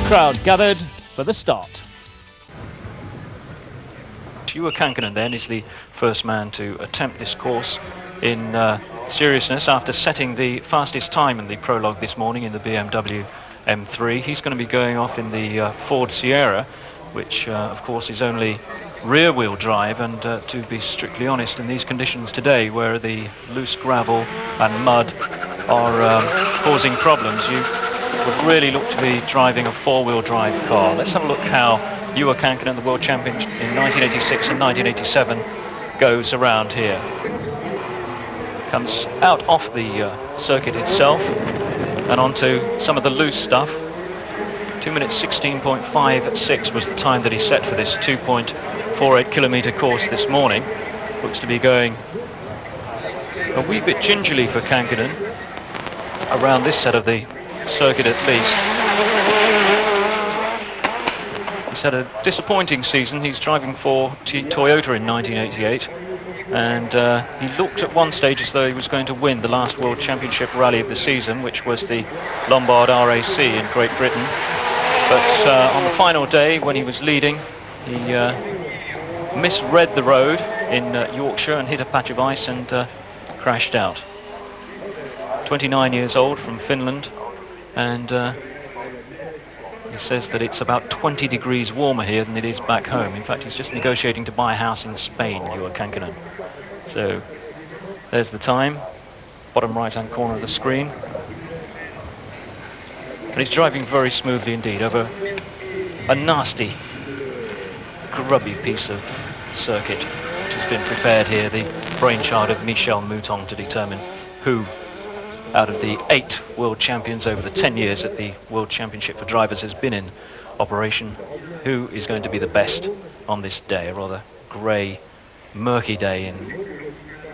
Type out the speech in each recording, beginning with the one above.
Crowd gathered for the start. Juha Kankkunen then is the first man to attempt this course in seriousness after setting the fastest time in the prologue this morning in the BMW M3. He's going to be going off in the Ford Sierra, which of course is only rear-wheel drive, and to be strictly honest, in these conditions today where the loose gravel and mud are causing problems, you would really look to be driving a four-wheel drive car. Let's have a look how Juha Kankkunen, the world champion in 1986 and 1987, goes around here. Comes out off the circuit itself and onto some of the loose stuff. 2 minutes 16.56 was the time that he set for this 2.48 kilometre course this morning. Looks to be going a wee bit gingerly for Kankkunen around this set of the circuit at least. He's had a disappointing season. He's driving for Toyota in 1988, and he looked at one stage as though he was going to win the last World Championship rally of the season, which was the Lombard RAC in Great Britain. But on the final day, when he was leading, he misread the road in Yorkshire and hit a patch of ice and crashed out. 29 years old, from Finland, and he says that it's about 20 degrees warmer here than it is back home. In fact, he's just negotiating to buy a house in Spain, Juha Kankkunen. So there's the time, bottom right-hand corner of the screen. And he's driving very smoothly indeed over a nasty, grubby piece of circuit which has been prepared here, the brainchild of Michel Mouton, to determine who out of the 8 world champions over the 10 years that the World Championship for Drivers has been in operation, who is going to be the best on this day, a rather grey, murky day in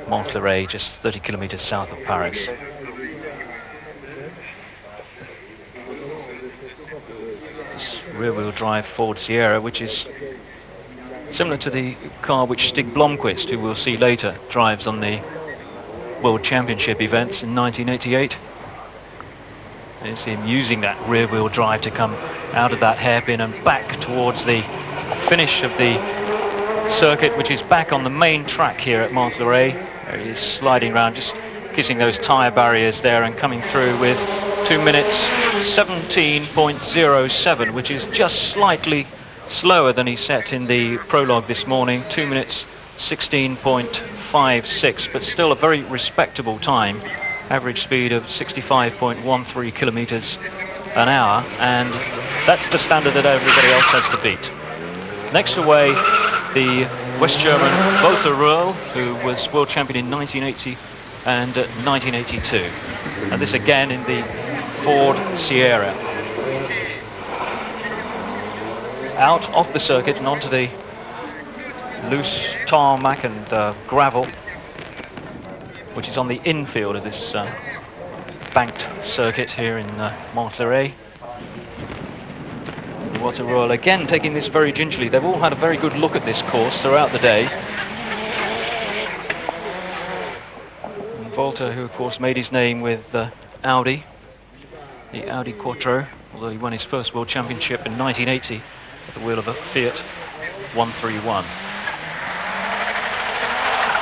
Montlhéry, just 30 kilometres south of Paris. This rear-wheel drive Ford Sierra, which is similar to the car which Stig Blomqvist, who we'll see later, drives on the World Championship events in 1988. There's him using that rear-wheel drive to come out of that hairpin and back towards the finish of the circuit, which is back on the main track here at Montlhéry. There he is, sliding around, just kissing those tyre barriers there and coming through with 2 minutes 17.07, which is just slightly slower than he set in the prologue this morning. 2 minutes 16.56, but still a very respectable time. Average speed of 65.13 kilometres an hour, and that's the standard that everybody else has to beat. Next away, the West German Walter Röhrl, who was world champion in 1980 and 1982. And this again in the Ford Sierra. Out off the circuit and onto the loose tarmac and gravel, which is on the infield of this banked circuit here in Montlhéry. Walter Röhrl again taking this very gingerly. They've all had a very good look at this course throughout the day. And Walter, who of course made his name with Audi, the Audi Quattro, although he won his first World Championship in 1980 at the wheel of a Fiat 131.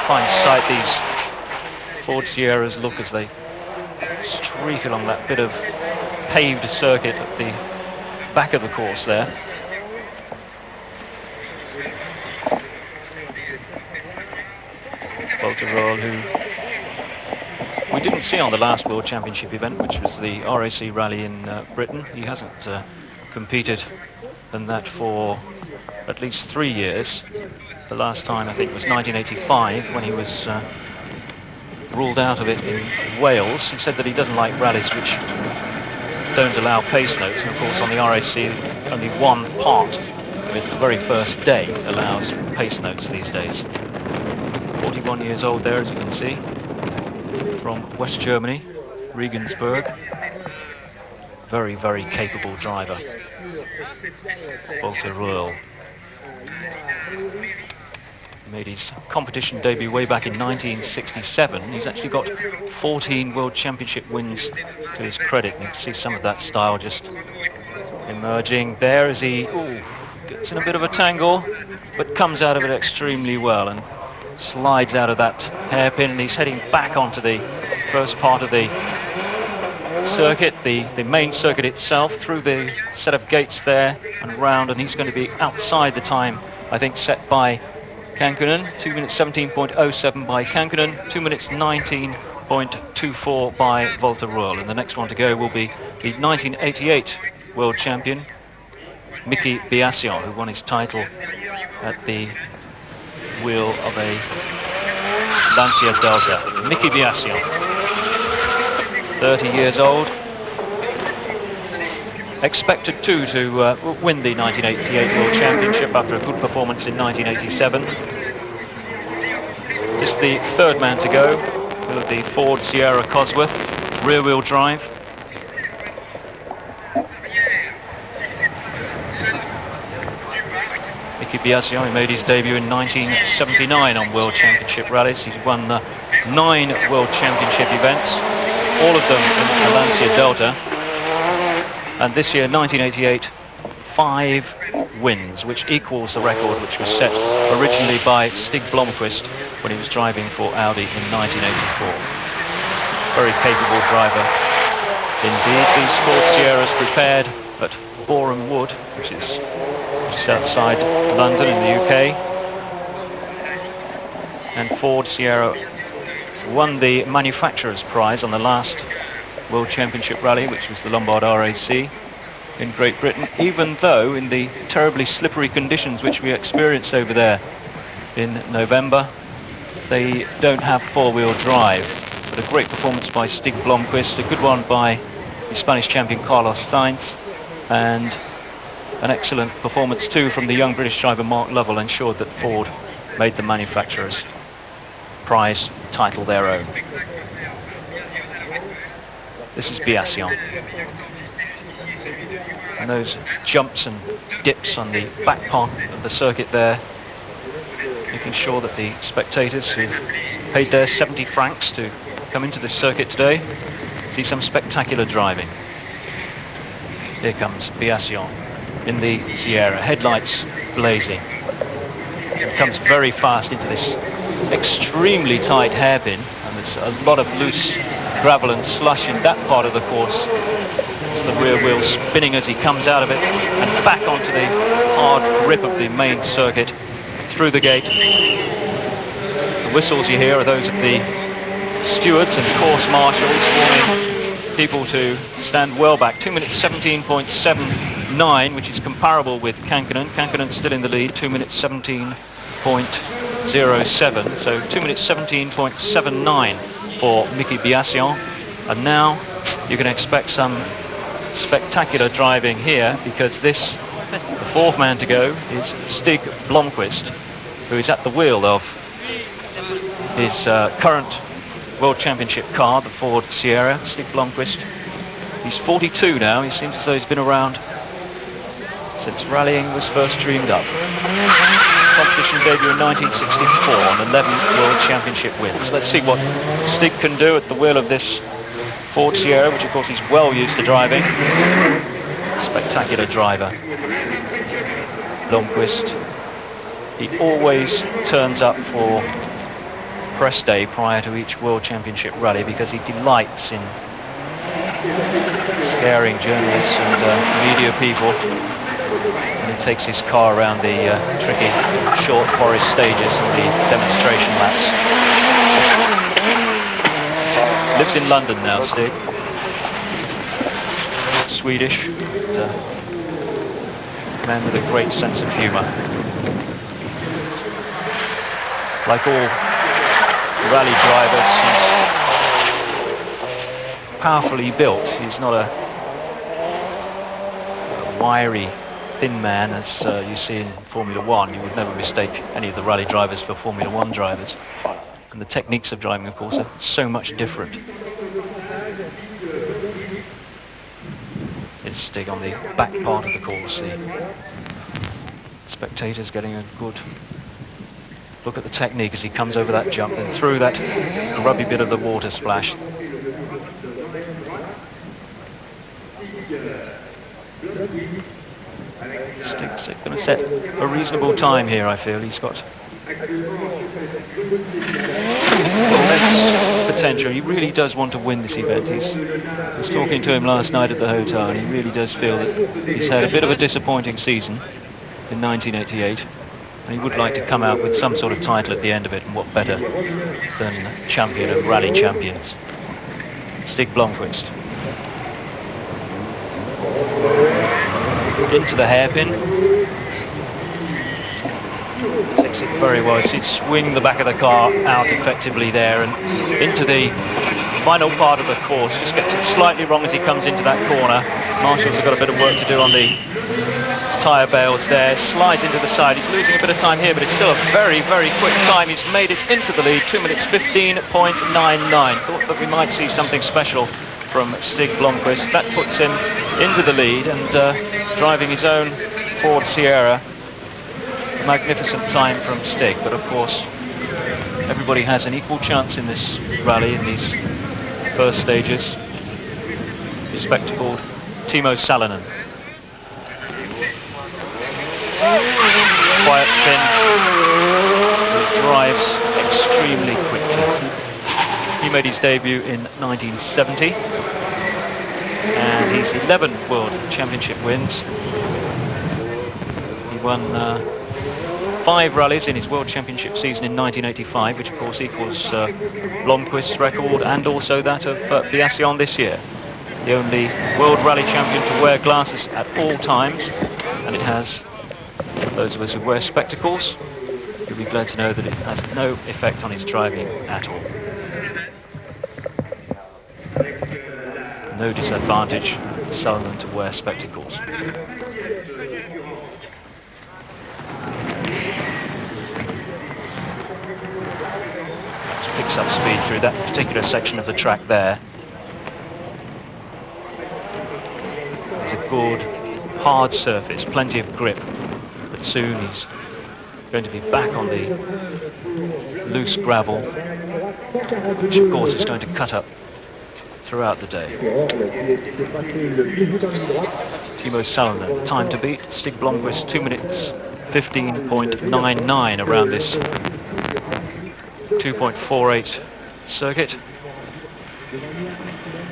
Fine sight these Ford Sierras look as they streak along that bit of paved circuit at the back of the course there. Walter Röhrl, who we didn't see on the last World Championship event, which was the RAC rally in Britain. He hasn't competed in that for at least 3 years. The last time, I think, was 1985, when he was ruled out of it in Wales. He said that he doesn't like rallies which don't allow pace notes, and of course on the RAC only one part of it, the very first day, allows pace notes these days. 41 years old there, as you can see, from West Germany, Regensburg. Very, very capable driver, Walter Röhrl. Made his competition debut way back in 1967. He's actually got 14 World Championship wins to his credit, and you can see some of that style just Emerging there as he gets in a bit of a tangle, but comes out of it extremely well and slides out of that hairpin, and he's heading back onto the first part of the circuit, the main circuit itself, through the set of gates there and round, and he's going to be outside the time, I think, set by Kankkunen. 2 minutes 17.07 by Kankkunen, 2 minutes 19.24 by Röhrl, and the next one to go will be the 1988 world champion Miki Biasion, who won his title at the wheel of a Lancia Delta. Miki Biasion, 30 years old, expected to win the 1988 World Championship after a good performance in 1987. Is the third man to go with the Ford Sierra Cosworth, rear-wheel drive. Miki Biasion, he made his debut in 1979 on World Championship rallies. He's won 9 World Championship events, all of them in the Lancia Delta. And this year, 1988, 5 wins, which equals the record which was set originally by Stig Blomqvist when he was driving for Audi in 1984. Very capable driver indeed. These Ford Sierras prepared at Boreham Wood, which is just outside London in the UK. And Ford Sierra won the manufacturer's prize on the last World Championship rally, which was the Lombard RAC in Great Britain, even though in the terribly slippery conditions which we experienced over there in November, they don't have four-wheel drive. But a great performance by Stig Blomqvist, a good one by the Spanish champion Carlos Sainz, and an excellent performance too from the young British driver Mark Lovell ensured that Ford made the manufacturer's prize title their own. This is Biasion. And those jumps and dips on the back part of the circuit there, making sure that the spectators who've paid their 70 francs to come into this circuit today see some spectacular driving. Here comes Biasion in the Sierra, headlights blazing. It comes very fast into this extremely tight hairpin, and there's a lot of loose gravel and slush in that part of the course. It's the rear wheel spinning as he comes out of it and back onto the hard grip of the main circuit through the gate. The whistles you hear are those of the stewards and course marshals warning people to stand well back. 2 minutes 17.79, which is comparable with Kankkunen. Kankkunen still in the lead, 2 minutes 17.07, so 2 minutes 17.79 for Miki Biasion. And now you can expect some spectacular driving here, because the fourth man to go is Stig Blomqvist, who is at the wheel of his current World Championship car, the Ford Sierra. Stig Blomqvist, he's 42 now. He seems as though he's been around since rallying was first dreamed up. Competition debut in 1964 on 11 World Championship wins. Let's see what Stig can do at the wheel of this Ford Sierra, which of course he's well used to driving. Spectacular driver. Blomqvist, he always turns up for press day prior to each World Championship rally because he delights in scaring journalists and media people. And he takes his car around the tricky short forest stages and the demonstration laps. Lives in London now, Stig. Swedish, but man with a great sense of humour. Like all rally drivers, he's powerfully built. He's not a wiry, thin man as you see in Formula One. You would never mistake any of the rally drivers for Formula One drivers. And the techniques of driving, of course, are so much different. It's Stig on the back part of the course. The spectators getting a good look at the technique as he comes over that jump and through that grubby bit of the water splash. Stig's going to set a reasonable time here, I feel. He's got immense potential. He really does want to win this event. I was talking to him last night at the hotel, and he really does feel that he's had a bit of a disappointing season in 1988, and he would like to come out with some sort of title at the end of it, and what better than champion of rally champions. Stig Blomqvist. Into the hairpin. Takes it very well. He'd swing the back of the car out effectively there and into the final part of the course. Just gets it slightly wrong as he comes into that corner. Marshall's have got a bit of work to do on the tyre bales there. Slides into the side. He's losing a bit of time here, but it's still a very, very quick time. He's made it into the lead, 2 minutes 15.99. Thought that we might see something special from Stig Blomqvist. That puts him into the lead and driving his own Ford Sierra. A magnificent time from Stig, but of course everybody has an equal chance in this rally, in these first stages. The spectacled Timo Salonen. Quiet Finn, who drives extremely quickly. He made his debut in 1970, and he's 11 World Championship wins. He won 5 rallies in his World Championship season in 1985, which of course equals Blomqvist's record and also that of Biasion this year. The only World Rally Champion to wear glasses at all times, and it has, for those of us who wear spectacles, you'll be glad to know that it has no effect on his driving at all. No disadvantage for Salonen to wear spectacles. Picks up speed through that particular section of the track there. There's a good hard surface, plenty of grip, but soon he's going to be back on the loose gravel, which of course is going to cut up throughout the day. Timo Salonen, time to beat. Stig Blomqvist, 2 minutes 15.99 around this 2.48 circuit.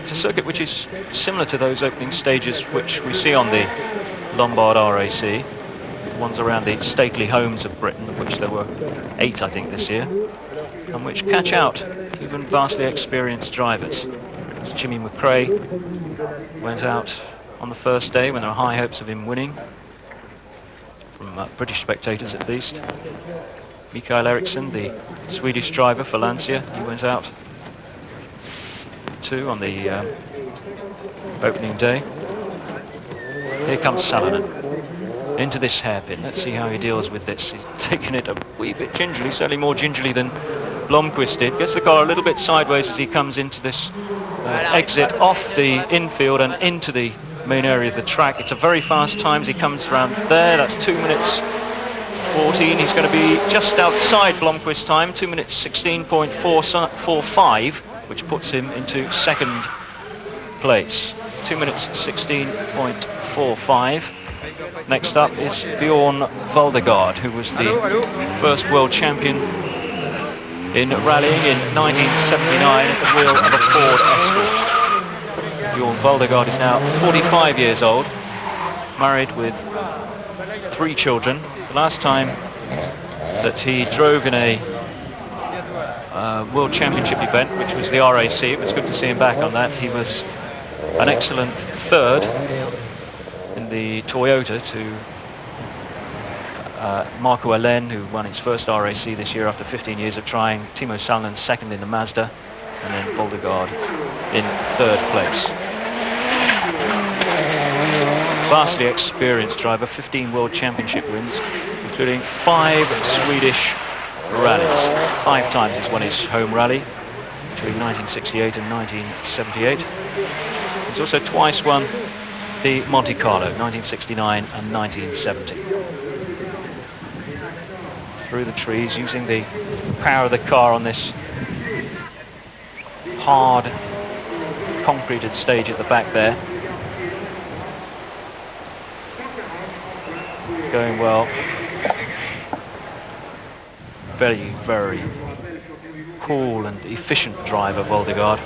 It's a circuit which is similar to those opening stages which we see on the Lombard RAC, the ones around the stately homes of Britain, of which there were 8, I think, this year, and which catch out even vastly experienced drivers. Jimmy McRae went out on the first day when there were high hopes of him winning, from British spectators at least. Mikael Eriksson, the Swedish driver for Lancia, he went out too on the opening day. Here comes Salonen into this hairpin. Let's see how he deals with this. He's taken it a wee bit gingerly, certainly more gingerly than Blomqvist did. Gets the car a little bit sideways as he comes into this exit off the infield and into the main area of the track. It's a very fast time as he comes around there. That's 2 minutes 14. He's going to be just outside Blomqvist's time, 2 minutes 16.45, which puts him into second place. 2 minutes 16.45. Next up is Björn Waldegård, who was the first world champion in rallying in 1979 at the wheel of a Ford Escort. Björn Waldegård is now 45 years old, married with 3 children. The last time that he drove in a World Championship event, which was the RAC, it was good to see him back on that. He was an excellent third in the Toyota to Marco Allen, who won his first RAC this year after 15 years of trying. Timo Salonen second in the Mazda, and then Waldegård in third place. Vastly experienced driver, 15 World Championship wins, including 5 Swedish rallies. 5 times he's won his home rally between 1968 and 1978. He's also twice won the Monte Carlo, 1969 and 1970. Through the trees, using the power of the car on this hard concreted stage at the back there. going well. Very, very cool and efficient driver, Waldegård.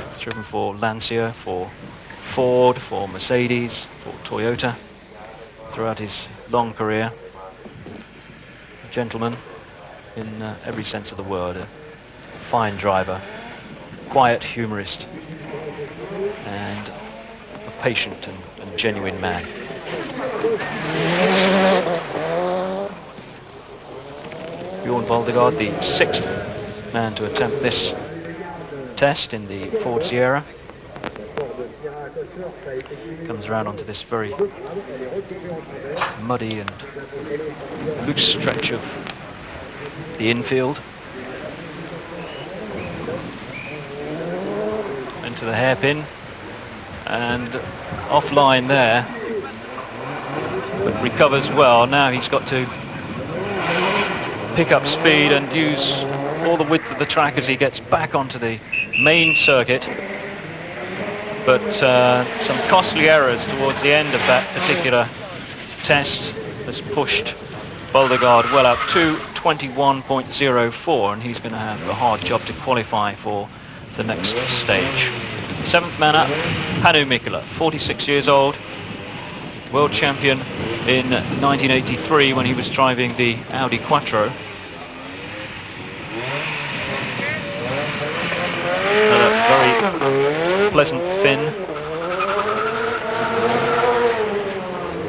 He's driven for Lancia, for Ford, for Mercedes, for Toyota throughout his long career. A gentleman in every sense of the word. A fine driver, quiet humorist, and a patient and genuine man. Björn Waldegård, the 6th man to attempt this test in the Ford Sierra. Comes around onto this very muddy and loose stretch of the infield. Into the hairpin and offline there, but recovers well. Now he's got to pick up speed and use all the width of the track as he gets back onto the main circuit. But some costly errors towards the end of that particular test has pushed Waldegård well up to 21.04, and he's going to have a hard job to qualify for the next stage. 7th man up, Hannu Mikkola, 46 years old, world champion in 1983 when he was driving the Audi Quattro. Another very pleasant Finn,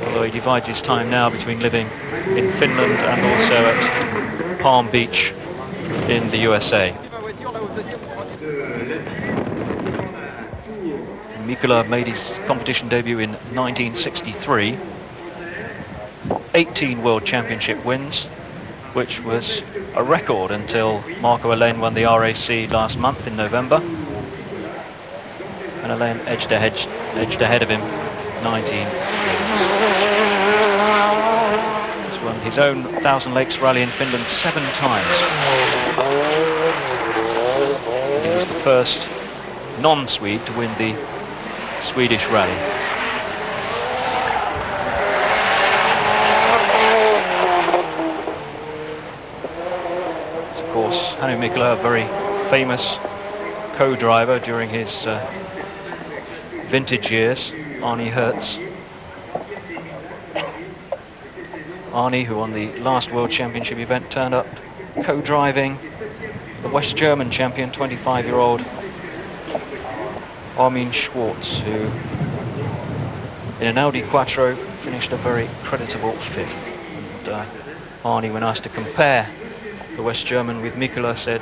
although he divides his time now between living in Finland and also at Palm Beach in the USA. Mikkola made his competition debut in 1963. 18 World Championship wins, which was a record until Marco Alain won the RAC last month in November. And Alain edged ahead of him 19 wins. He's won his own 1000 Lakes Rally in Finland 7 times. He was the first non-Swede to win the Swedish Rally. It's of course Hannu Mikkola, a very famous co-driver during his vintage years, Arnie Hertz. Arnie, who on the last World Championship event turned up co-driving the West German champion, 25-year-old Armin Schwartz, who in an Audi Quattro finished a very creditable 5th. And Arnie, when asked to compare the West German with Mikkola, said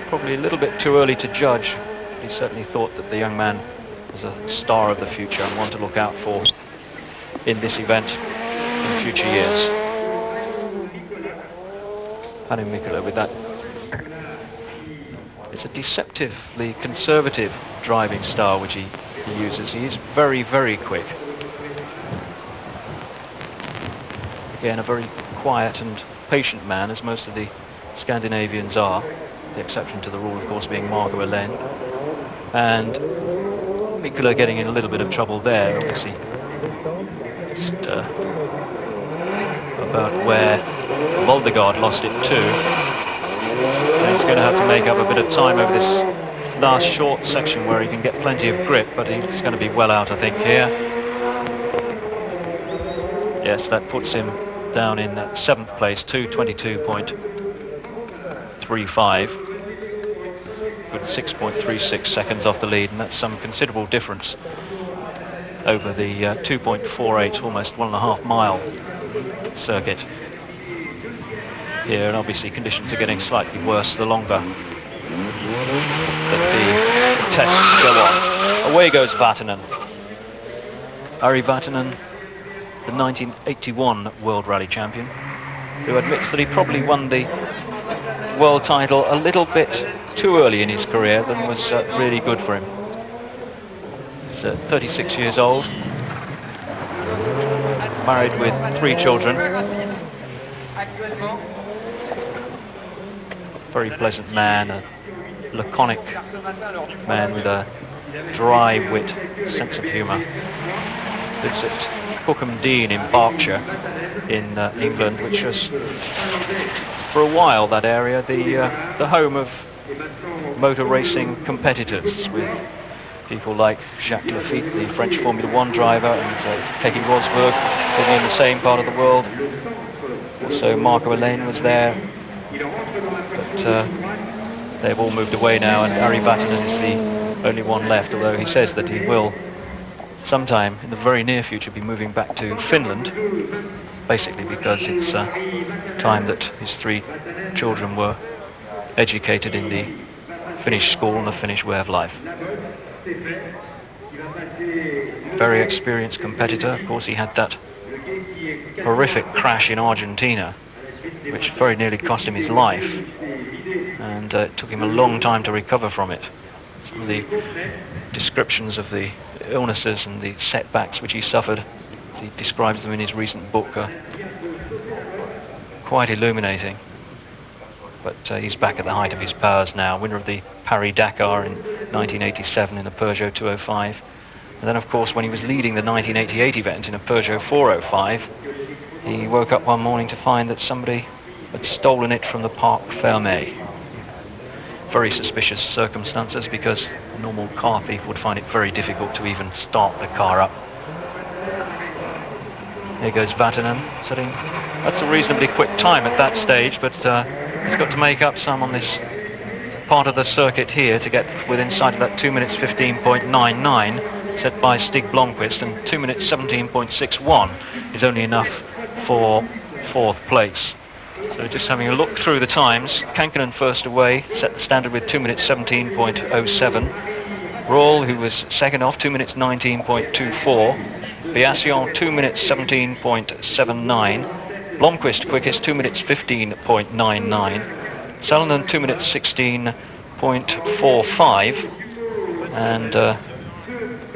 probably a little bit too early to judge. He certainly thought that the young man was a star of the future and one to look out for in this event in future years. Hannu Mikkola with that. It's a deceptively conservative driving style which he uses. He is very, very quick. Again, a very quiet and patient man, as most of the Scandinavians are. The exception to the rule, of course, being Marco Alain. And Mikkola getting in a little bit of trouble there, obviously. Just about where Waldegård lost it too. And he's going to have to make up a bit of time over this last short section where he can get plenty of grip, but he's going to be well out, I think, here. Yes, that puts him down in 7th place, 2:22.35. Good 6.36 seconds off the lead, and that's some considerable difference over the 2.48, almost 1.5 mile circuit here, and obviously conditions are getting slightly worse the longer that the tests go on. Away goes Vatanen. Ari Vatanen, the 1981 World Rally champion, who admits that he probably won the world title a little bit too early in his career than was really good for him. He's 36 years old, married with 3 children. Very pleasant man, a laconic man with a dry wit, sense of humour. Lives at Cookham Dean in Berkshire in England, which was for a while that area the home of motor racing competitors, with people like Jacques Lafitte, the French Formula One driver, and Keke Rosberg living in the same part of the world. Also Marco Elaine was there, but they've all moved away now, and Ari Vatanen is the only one left, although he says that he will sometime in the very near future be moving back to Finland, basically because it's time that his 3 children were educated in the Finnish school and the Finnish way of life. Very experienced competitor. Of course, he had that horrific crash in Argentina, which very nearly cost him his life, and it took him a long time to recover from it. Some of the descriptions of the illnesses and the setbacks which he suffered, as he describes them in his recent book, are quite illuminating. But he's back at the height of his powers now, winner of the Paris-Dakar in 1987 in a Peugeot 205. And then, of course, when he was leading the 1988 event in a Peugeot 405, he woke up one morning to find that somebody had stolen it from the Parc Fermé. Very suspicious circumstances, because a normal car thief would find it very difficult to even start the car up. Here goes Vatanen, setting. That's a reasonably quick time at that stage, but he's got to make up some on this part of the circuit here to get within sight of that 2 minutes 15.99 set by Stig Blomqvist, and 2 minutes 17.61 is only enough for 4th place. So just having a look through the times, Kankkunen first away, set the standard with 2 minutes 17.07. Röhrl, who was second off, 2 minutes 19.24. Biasion, 2 minutes 17.79. Blomqvist quickest, 2 minutes 15.99. Salonen, 2 minutes 16.45. And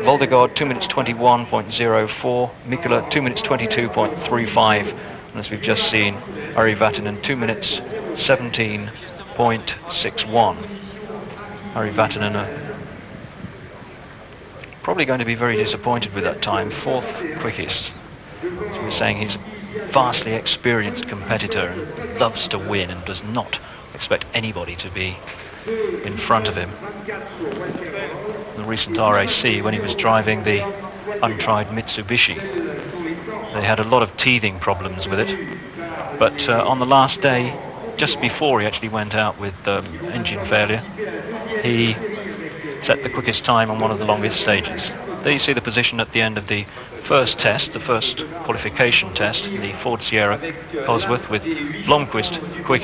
Waldegård, 2 minutes 21.04. Mikkola, 2 minutes 22.35. And as we've just seen, Ari Vatanen, 2 minutes 17.61. Ari Vatanen probably going to be very disappointed with that time, 4th quickest. As we were saying, he's a vastly experienced competitor and loves to win and does not expect anybody to be in front of him. The recent RAC, when he was driving the untried Mitsubishi, they had a lot of teething problems with it, but on the last day, just before he actually went out with engine failure, he set the quickest time on one of the longest stages. There you see the position at the end of the first test, the first qualification test, the Ford Sierra Cosworth, with Blomqvist quick